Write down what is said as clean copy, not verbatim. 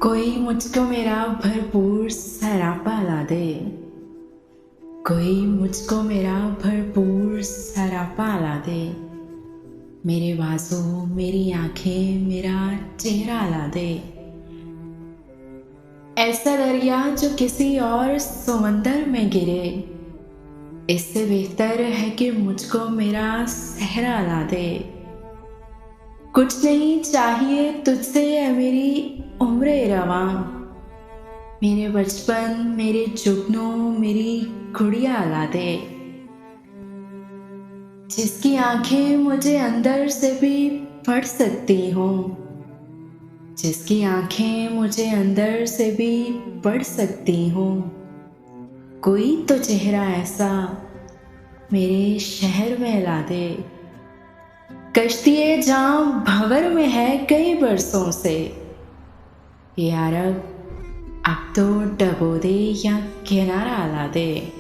कोई मुझको मेरा भरपूर सरापा ला दे। कोई मुझको मेरा भरपूर सरापा ला दे। मेरे बाजू मेरी आंखें मेरा चेहरा ला दे। ऐसा दरिया जो किसी और समंदर में गिरे, इससे बेहतर है कि मुझको मेरा सहरा ला दे। कुछ नहीं चाहिए तुझसे है मेरी उम्र रवां, मेरे बचपन मेरे जुगनू मेरी गुड़िया ला दे। जिसकी आंखें मुझे अंदर से भी पढ़ सकती हों, जिसकी आंखें मुझे अंदर से भी पढ़ सकती हों। कोई तो चेहरा ऐसा मेरे शहर में ला दे। कश्ती जाम भंवर में है कई बरसों से, यार अब तो डबो दे या किनारा ला दे।